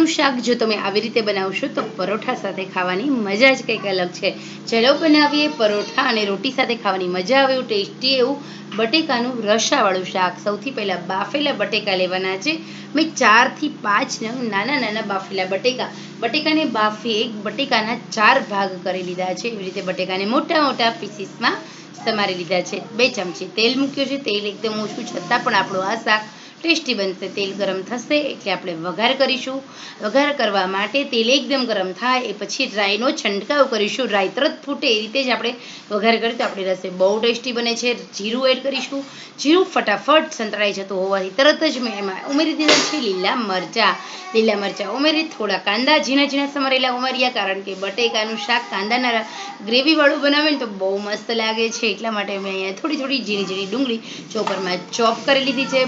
બટેકાનું શાક જો તમે આવી રીતે બનાવશો તો પરોઠા સાથે ખાવાની મજા જ કંઈક અલગ છે. ચલો બનાવીએ પરોઠા અને રોટી સાથે ખાવાની મજા આવે એવું ટેસ્ટી એવું બટેકાનું રસાવાળું શાક. સૌથી પહેલાં બાફેલા બટેકા લેવાના છે. મેં 4 થી 5 નંગ નાના નાના બાફેલા બટેકાને બાફી બટેકાના 4 ભાગ કરી લીધા છે. એવી રીતે બટેકાને મોટા મોટા પીસીસમાં સમારી લીધા છે. 2 ચમચી તેલ મૂક્યું છે. તેલ એકદમ ઓછું છતાં પણ આપણું આ શાક ટેસ્ટી બનશે. તેલ ગરમ થશે એટલે આપણે વઘાર કરીશું. વઘાર કરવા માટે તેલ એકદમ ગરમ થાય એ પછી રાઈનો છંટકાવ કરીશું. રાઈ તરત ફૂટે એ રીતે જ આપણે વઘાર કરીએ તો આપણી રસોઈ બહુ ટેસ્ટી બને છે. જીરું એડ કરીશું. જીરું ફટાફટ સંતળાઈ જતું હોવાથી તરત જ મેં એમાં ઉમેરી દીધા છે લીલા મરચાં ઉમેરી થોડા કાંદા ઝીણા ઝીણા સમારેલા ઉમેર્યા, કારણ કે બટેકાનું શાક કાંદાના ગ્રેવીવાળું બનાવે ને તો બહુ મસ્ત લાગે છે. એટલા માટે મેં અહીંયા થોડી ઝીણી ઝીણી ડુંગળી ચોપરમાં ચોપ કરી લીધી છે.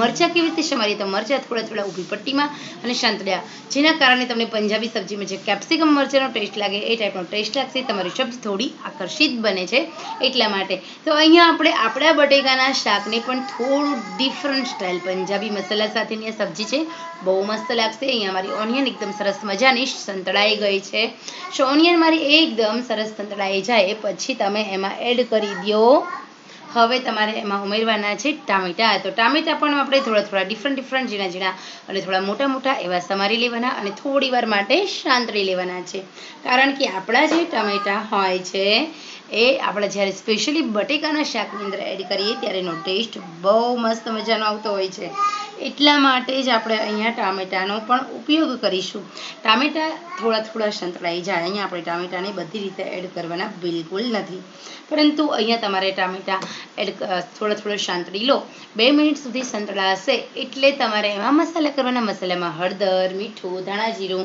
મરચાં કેવી રીતે સમારીએ તો મરચાં થોડા ઊભી પટ્ટીમાં અને શાંતળ્યા, જેના કારણે તમને પંજાબી સબ્જીમાં જે કેપ્સિકમ મરચાંનો ટેસ્ટ લાગે એ ટાઈપનો ટેસ્ટ લાગશે. તમારી સબ્જી થોડી આકર્ષિત બને છે એટલા માટે. તો અહીંયા આપણે આપણા બટેકાના શાકને પણ થોડું ડિફરન્ટ સ્ટાઇલ પંજાબી મસાલા સાથેની આ સબ્જી છે, બહુ મસ્ત લાગશે. અહીંયા મારી ઓનિયન એકદમ સરસ મજાની સંતળાઈ ગઈ છે. ઓનિયન મારી એકદમ સરસ સંતળાઈ જાય પછી તમે એમાં એડ કરી દો. હવે તમારે એમાં ઉમેરવાના છે ટામેટા. તો ટામેટા પણ આપણે થોડા ડિફરન્ટ ઝીણા અને થોડા મોટા એવા સમારી લેવાના અને થોડી વાર માટે શાંતળી લેવાના છે. કારણ કે આપણા જે ટામેટા હોય છે એ આપણે જ્યારે સ્પેશિયલી બટેકાના શાકની અંદર એડ કરીએ ત્યારે એનો ટેસ્ટ બહુ મસ્ત મજાનો આવતો હોય છે. એટલા માટે જ આપણે અહીંયા ટામેટાનો પણ ઉપયોગ કરીશું. ટામેટા થોડા સંતળાઈ જાય. અહીંયા આપણે ટામેટાને બધી રીતે એડ કરવાના બિલકુલ નથી, પરંતુ અહીંયા તમારે ટામેટા એડ થોડા શાંતળી લો. 2 મિનિટ સુધી સંતળાશે એટલે તમારે એમાં મસાલા કરવાના. મસાલામાં હળદર, મીઠું, ધાણા જીરું,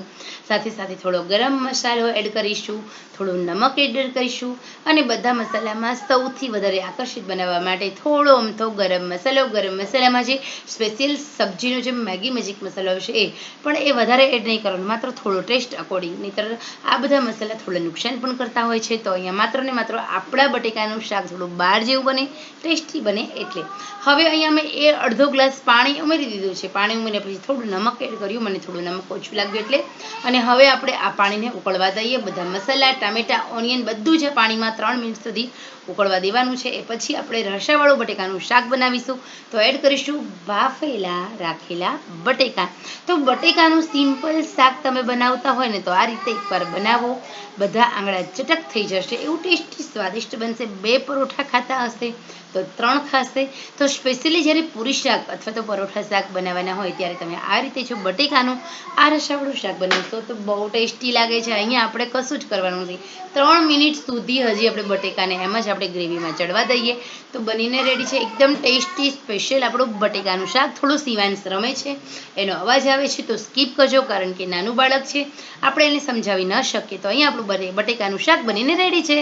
સાથે થોડો ગરમ મસાલો એડ કરીશું, થોડું નમક એડ કરીશું અને બધા મસાલામાં સૌથી વધારે આકર્ષિત બનાવવા માટે થોડો અમથો ગરમ મસાલામાં જે સ્પેશિયલ સબ્જીનો જે મેગી મેજિક મસાલો આવશે એ પણ એ વધારે એડ નહીં કરવાનો, માત્ર થોડો ટેસ્ટ અકોર્ડિંગ. નહીંતર આ બધા મસાલા થોડા નુકસાન પણ કરતા હોય છે. તો અહીંયા માત્ર ને માત્ર આપણા બટેકાનું શાક થોડું બહાર જેવું બને, ટેસ્ટી બને એટલે. હવે અહીંયા મેં અડધો ગ્લાસ પાણી ઉમેરી દીધું છે. પાણી ઉમેર્યા પછી થોડું નમક એડ કર્યું, મને થોડું નમક ઓછું લાગ્યું એટલે. અને હવે આપણે આ પાણીને ઉકળવા દઈએ. બધા મસાલા, ટામેટા, ઓનિયન બધું જ પાણીમાં 3 મિનિટ સુધી ઉકળવા દેવાનું છે. એ પછી આપણે રસાવાળું બટેકાનું શાક બનાવીશું. તો એડ કરીશું બાફેલા રાખેલા બટેકા. તો બટેકાનું સિમ્પલ શાક તમે બનાવતા હોય ને તો આ રીતે એકવાર બનાવો. બધા આંગળા ચટક થઈ જશે એવું ટેસ્ટી સ્વાદિષ્ટ બનશે. 2 પરોઠા ખાતા હશે તો 3 ખાશે. તો સ્પેશિયલી જ્યારે પૂરી શાક અથવા તો પરોઠા શાક બનાવવાના હોય ત્યારે તમે આ રીતે જો બટેકાનું આ રસાવાળું શાક બનાવશો તો બહુ ટેસ્ટી લાગે છે. અહીંયા આપણે કશું જ કરવાનું નથી. 3 મિનિટ સુધી હજી આપણે બટેકાને એમ જ આપણે ગ્રેવીમાં ચડવા દઈએ તો બનીને રેડી છે. એકદમ ટેસ્ટી સ્પેશિયલ આપણું બટેકાનું શાક. થોડું સિવાંશ રમે છે, એનો અવાજ આવે છે તો સ્કીપ કરજો, કારણ કે નાનું બાળક છે, આપણે એને સમજાવી ન શકીએ. તો અહીંયા આપણું બટેકાનું શાક બનીને રેડી છે.